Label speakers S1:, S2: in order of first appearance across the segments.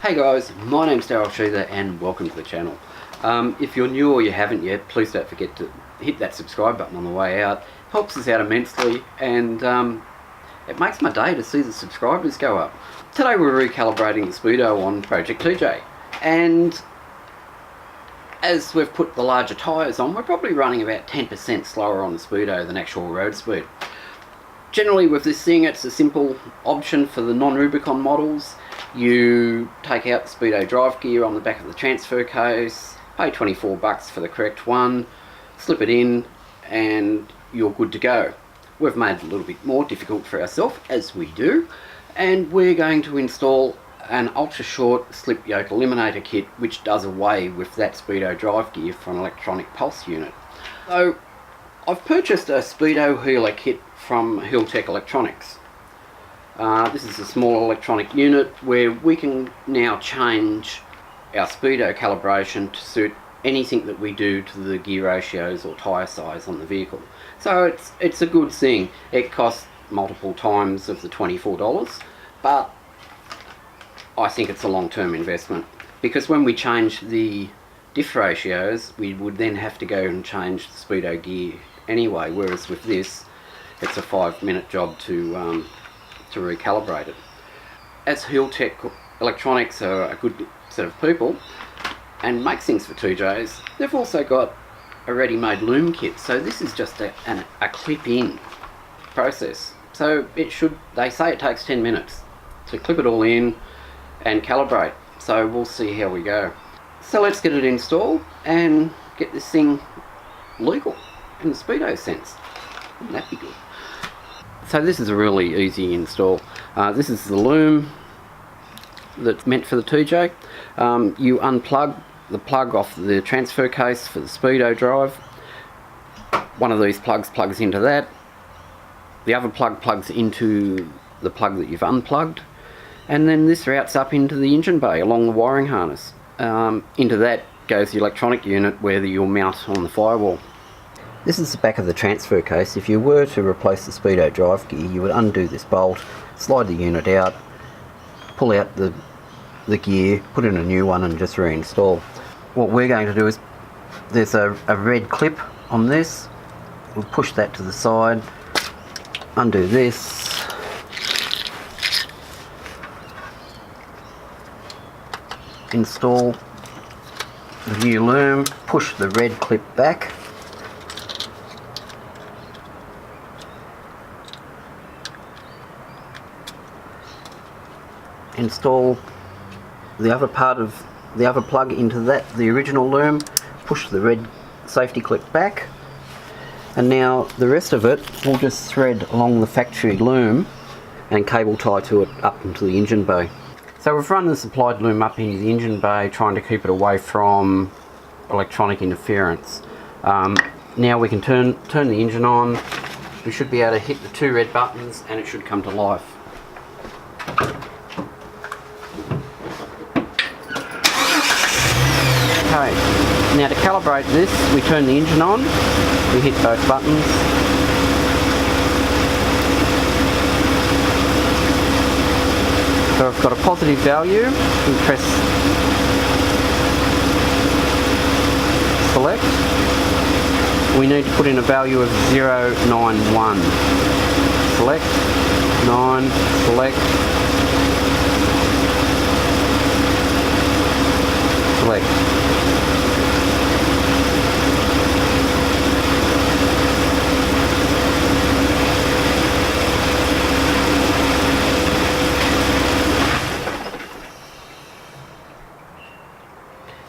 S1: Hey guys, my name's Darryl and welcome to the channel. If you're new or you haven't yet, please don't forget to hit that subscribe button on the way out. Helps us out immensely, and it makes my day to see the subscribers go up. Today we're recalibrating the Speedo on Project TJ, and as we've put the larger tyres on, we're probably running about 10% slower on the Speedo than actual road speed. Generally with this thing, it's a simple option for the non-Rubicon models. You take out the Speedo drive gear on the back of the transfer case, pay 24 bucks for the correct one, slip it in, and you're good to go. We've made it a little bit more difficult for ourselves, as we do, and we're going to install an ultra short slip yoke eliminator kit which does away with that Speedo drive gear for an electronic pulse unit. So I've purchased a Speedo Healer kit from Tech Electronics. This is a small electronic unit where we can now change our Speedo calibration to suit anything that we do to the gear ratios or tyre size on the vehicle. So it's a good thing. It costs multiple times of the $24, but I think it's a long-term investment, because when we change the diff ratios we would then have to go and change the Speedo gear anyway, whereas with this it's a 5-minute job to recalibrate it. As Tech Electronics are a good set of people and make things for TJs, they've also got a ready-made loom kit, so this is just a clip-in process. So they say it takes 10 minutes to clip it all in and calibrate, so we'll see how we go. So let's get it installed and get this thing legal in the Speedo sense. Wouldn't that be good? So this is a really easy install. This is the loom that's meant for the TJ. You unplug the plug off the transfer case for the Speedo drive. One of these plugs plugs into that. The other plug plugs into the plug that you've unplugged. And then this routes up into the engine bay along the wiring harness. Into that goes the electronic unit where you'll mount on the firewall. This is the back of the transfer case. If you were to replace the Speedo drive gear, you would undo this bolt, slide the unit out, pull out the gear, put in a new one and just reinstall. What we're going to do is, there's a red clip on this. We'll push that to the side, undo this, install the new loom, push the red clip back, install the other part of the other plug into the original loom, push the red safety clip back, and now the rest of it will just thread along the factory loom and cable tie to it up into the engine bay. So we've run the supplied loom up into the engine bay, trying to keep it away from electronic interference. Now we can turn the engine on. We should be able to hit the 2 red buttons and it should come to life. Okay, now to calibrate this, we turn the engine on, we hit both buttons. So I've got a positive value, we press select. We need to put in a value of 091. Select, 9, select, select.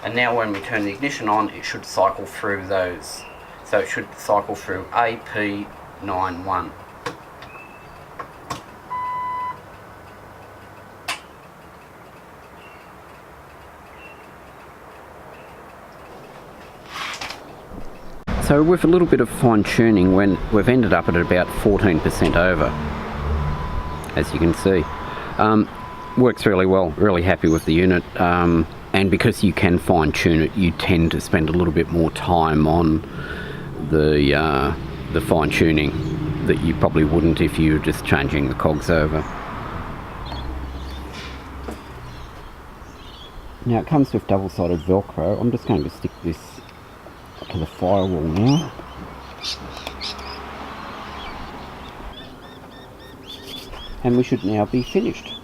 S1: And now when we turn the ignition on, it should cycle through those. So it should cycle through AP91. So with a little bit of fine tuning, when we've ended up at about 14% over, as you can see. Works really well, really happy with the unit. And because you can fine tune it, you tend to spend a little bit more time on the fine tuning that you probably wouldn't if you were just changing the cogs over. Now it comes with double-sided Velcro. I'm just going to stick this to the firewall now. And we should now be finished.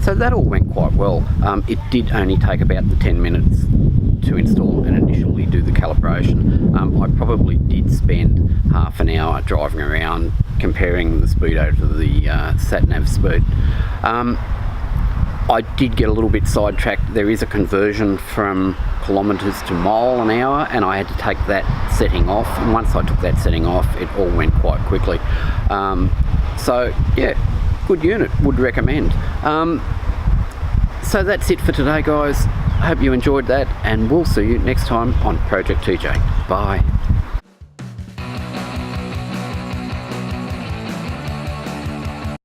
S1: So that all went quite well. It did only take about the 10 minutes to install and initially do the calibration. I probably did spend half an hour driving around comparing the Speedo to the sat-nav speed. I did get a little bit sidetracked. There is a conversion from kilometres to mile an hour, and I had to take that setting off, and once I took that setting off, it all went quite quickly. So yeah, good unit, would recommend. So that's it for today, guys. I hope you enjoyed that, and we'll see you next time on Project TJ. Bye.